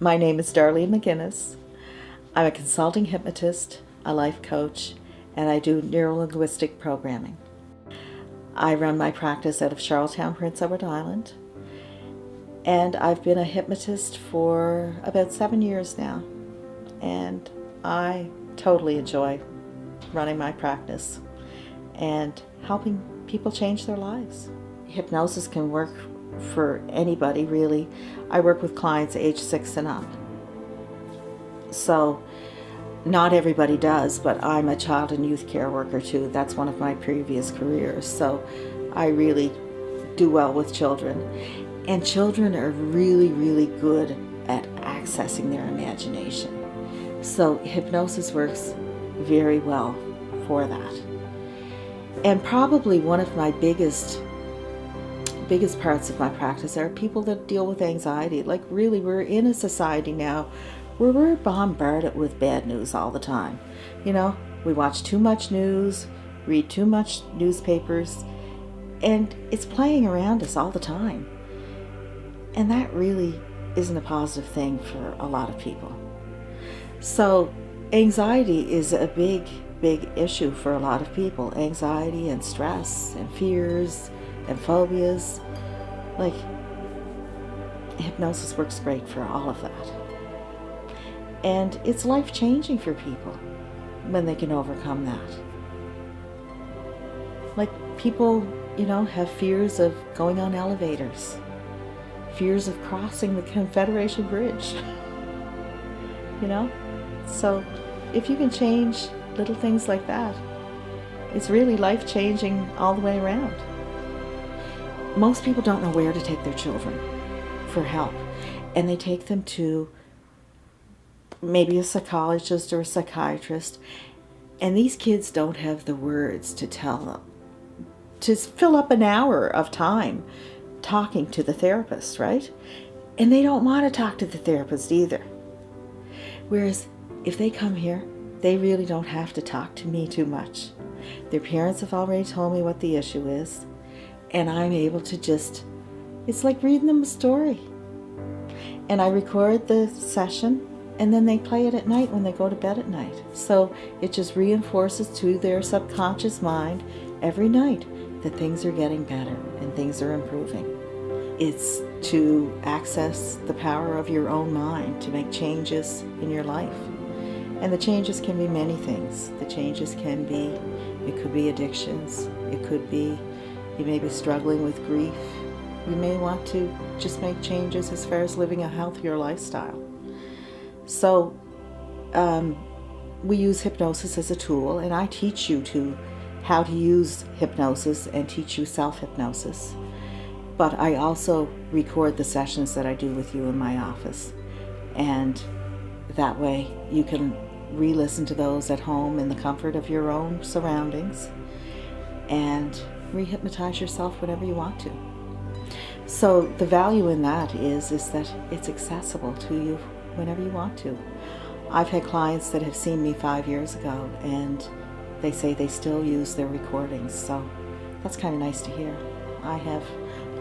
My name is Darlene McGinnis. I'm a consulting hypnotist, a life coach, and I do neurolinguistic programming. I run my practice out of Charlottetown, Prince Edward Island, and I've been a hypnotist for about 7 years now, and I totally enjoy running my practice and helping people change their lives. Hypnosis can work for anybody, really. I work with clients age 6 and up. So not everybody does, but I'm a child and youth care worker too. That's one of my previous careers. So I really do well with children. And children are really, really good at accessing their imagination. So hypnosis works very well for that. And probably one of my biggest parts of my practice are people that deal with anxiety. Like, really, we're in a society now where we're bombarded with bad news all the time. You know, we watch too much news, read too much newspapers, and it's playing around us all the time. And that really isn't a positive thing for a lot of people. So anxiety is a big issue for a lot of people. Anxiety and stress and fears and phobias. Like, hypnosis works great for all of that. And it's life-changing for people when they can overcome that. Like, people, have fears of going on elevators, fears of crossing the Confederation Bridge, So if you can change little things like that, it's really life-changing all the way around. Most people don't know where to take their children for help, and they take them to maybe a psychologist or a psychiatrist, and these kids don't have the words to tell them, to fill up an hour of time talking to the therapist, right? And they don't want to talk to the therapist either. Whereas if they come here, they really don't have to talk to me too much. Their parents have already told me what the issue is, and I'm able to it's like reading them a story. And I record the session, and then they play it at night when they go to bed at night. So it just reinforces to their subconscious mind every night that things are getting better and things are improving. It's to access the power of your own mind to make changes in your life. And the changes can be many things. The changes can be, it could be addictions. It could be, you may be struggling with grief. You may want to just make changes as far as living a healthier lifestyle. So we use hypnosis as a tool, and I teach you how to use hypnosis and teach you self-hypnosis. But I also record the sessions that I do with you in my office. And that way you can re-listen to those at home in the comfort of your own surroundings and re-hypnotize yourself whenever you want to. So the value in that is that it's accessible to you whenever you want to. I've had clients that have seen me 5 years ago, and they say they still use their recordings, so that's kind of nice to hear. I have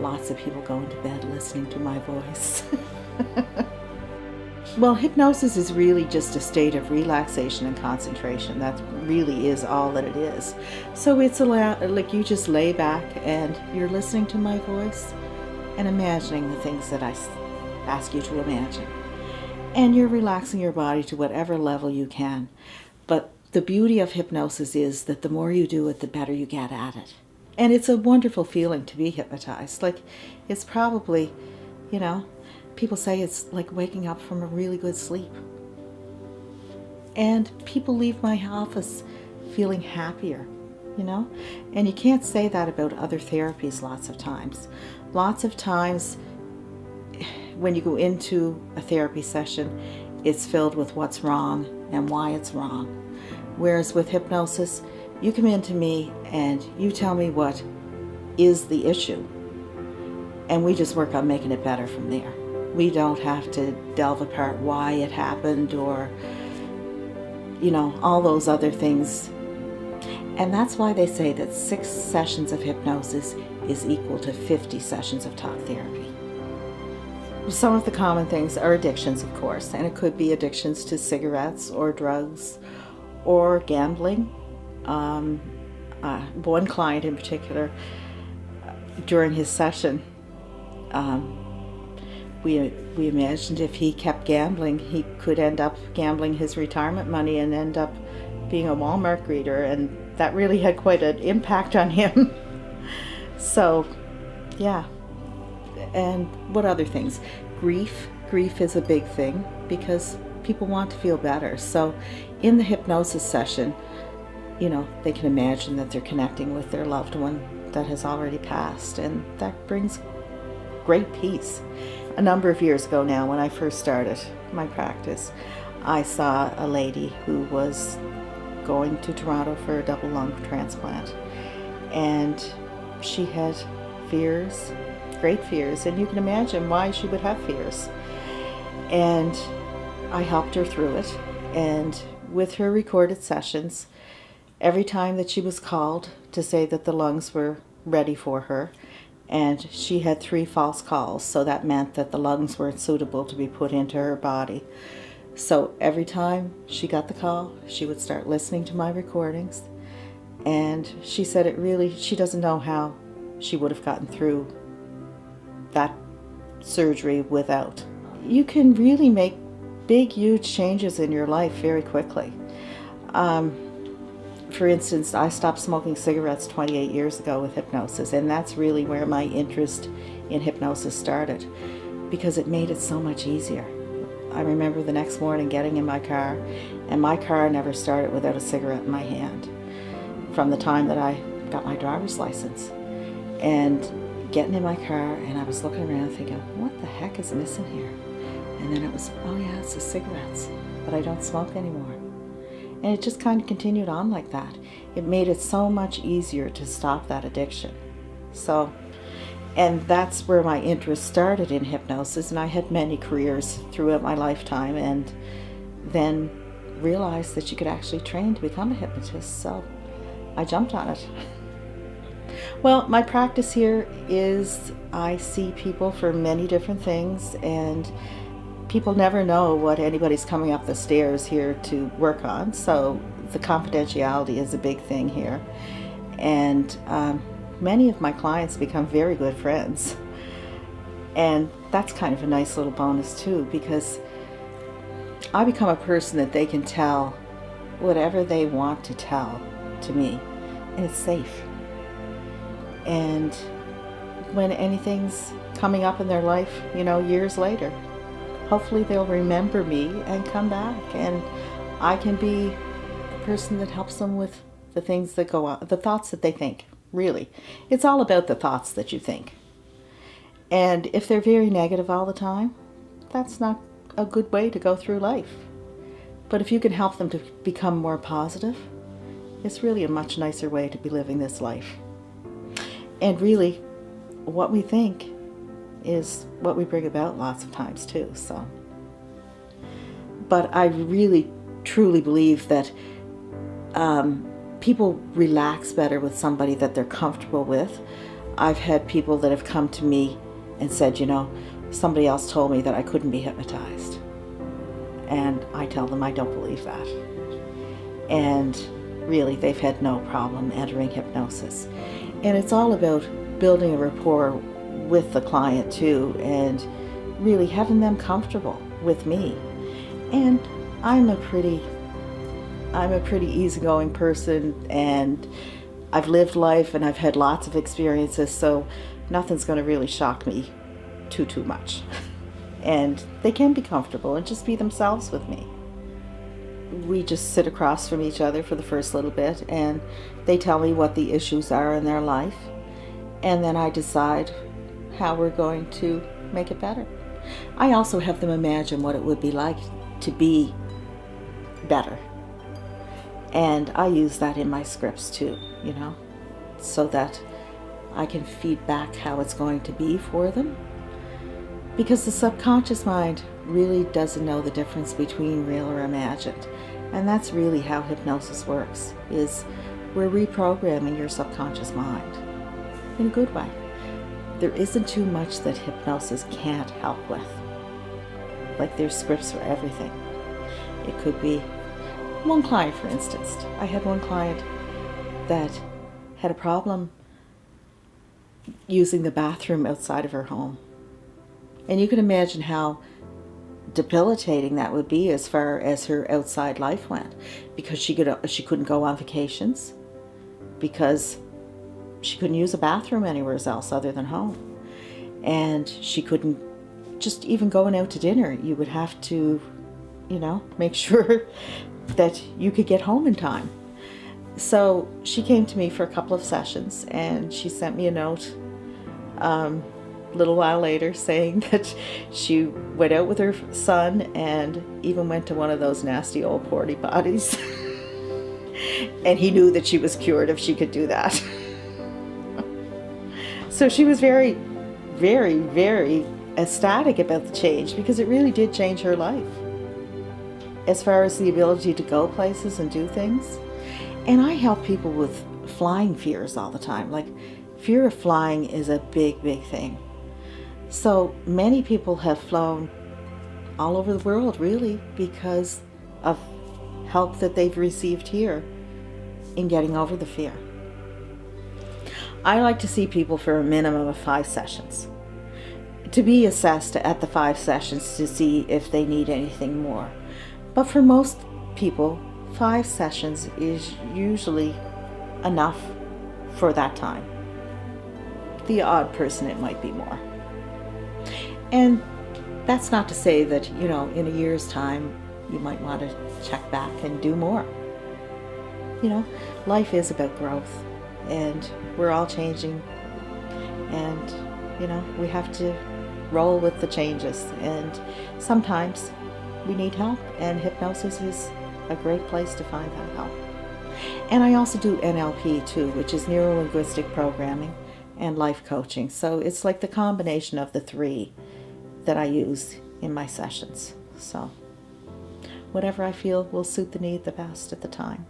lots of people going to bed listening to my voice. Well, hypnosis is really just a state of relaxation and concentration. That really is all that it is. So it's like you just lay back and you're listening to my voice and imagining the things that I ask you to imagine. And you're relaxing your body to whatever level you can. But the beauty of hypnosis is that the more you do it, the better you get at it. And it's a wonderful feeling to be hypnotized. Like, it's probably, people say it's like waking up from a really good sleep. And people leave my office feeling happier, And you can't say that about other therapies lots of times. Lots of times when you go into a therapy session, it's filled with what's wrong and why it's wrong. Whereas with hypnosis, you come into me and you tell me what is the issue, and we just work on making it better from there. We don't have to delve apart why it happened or, all those other things. And that's why they say that 6 sessions of hypnosis is equal to 50 sessions of talk therapy. Some of the common things are addictions, of course, and it could be addictions to cigarettes or drugs or gambling. One client in particular, during his session, we imagined if he kept gambling, he could end up gambling his retirement money and end up being a Walmart greeter, and that really had quite an impact on him. So, yeah. And what other things? Grief. Grief is a big thing because people want to feel better. So in the hypnosis session, they can imagine that they're connecting with their loved one that has already passed, and that brings great peace. A number of years ago now, when I first started my practice, I saw a lady who was going to Toronto for a double lung transplant, and she had fears, great fears, and you can imagine why she would have fears. And I helped her through it, and with her recorded sessions, every time that she was called to say that the lungs were ready for her, and she had 3 false calls, so that meant that the lungs weren't suitable to be put into her body. So every time she got the call, she would start listening to my recordings, and she said she doesn't know how she would have gotten through that surgery without. You can really make big, huge changes in your life very quickly. For instance, I stopped smoking cigarettes 28 years ago with hypnosis, and that's really where my interest in hypnosis started, because it made it so much easier. I remember the next morning getting in my car, and my car never started without a cigarette in my hand from the time that I got my driver's license. And getting in my car, and I was looking around thinking, what the heck is missing here? And then it was, oh yeah, it's the cigarettes, but I don't smoke anymore. And it just kind of continued on like that. It made it so much easier to stop that addiction. And that's where my interest started in hypnosis, and I had many careers throughout my lifetime, and then realized that you could actually train to become a hypnotist, so I jumped on it. Well, my practice here is I see people for many different things, and people never know what anybody's coming up the stairs here to work on, so the confidentiality is a big thing here. And many of my clients become very good friends, and that's kind of a nice little bonus too, because I become a person that they can tell whatever they want to tell to me, and it's safe. And when anything's coming up in their life, years later, hopefully they'll remember me and come back, and I can be the person that helps them with the things that go on, the thoughts that they think. Really, it's all about the thoughts that you think. And if they're very negative all the time, that's not a good way to go through life. But if you can help them to become more positive, it's really a much nicer way to be living this life. And really, what we think is what we bring about lots of times too. So, but I really truly believe that people relax better with somebody that they're comfortable with. I've had people that have come to me and said, somebody else told me that I couldn't be hypnotized, and I tell them I don't believe that, and really they've had no problem entering hypnosis. And it's all about building a rapport with the client too, and really having them comfortable with me. And I'm a pretty easygoing person, and I've lived life and I've had lots of experiences, so nothing's going to really shock me too much. And they can be comfortable and just be themselves with me. We just sit across from each other for the first little bit, and they tell me what the issues are in their life, and then I decide how we're going to make it better. I also have them imagine what it would be like to be better, and I use that in my scripts too, so that I can feed back how it's going to be for them, because the subconscious mind really doesn't know the difference between real or imagined. And that's really how hypnosis works, is we're reprogramming your subconscious mind in a good way. there isn't too much that hypnosis can't help with. Like, there's scripts for everything. It could be one client, for instance. I had one client that had a problem using the bathroom outside of her home. And you can imagine how debilitating that would be as far as her outside life went, because she couldn't go on vacations, because she couldn't use a bathroom anywhere else other than home. And she couldn't just even going out to dinner. You would have to, make sure that you could get home in time. So she came to me for a couple of sessions, and she sent me a note a little while later saying that she went out with her son and even went to one of those nasty old porta potties. And he knew that she was cured if she could do that. So she was very, very, very ecstatic about the change, because it really did change her life as far as the ability to go places and do things. And I help people with flying fears all the time. Like, fear of flying is a big, big thing. So many people have flown all over the world, really, because of help that they've received here in getting over the fear. I like to see people for a minimum of 5 sessions, to be assessed at the 5 sessions to see if they need anything more. But for most people, 5 sessions is usually enough for that time. The odd person, it might be more. And that's not to say that, in a year's time, you might want to check back and do more. Life is about growth, and we're all changing, and, we have to roll with the changes. And sometimes we need help, and hypnosis is a great place to find that help. And I also do NLP too, which is neuro-linguistic programming and life coaching. So it's like the combination of the 3 that I use in my sessions. So whatever I feel will suit the need the best at the time.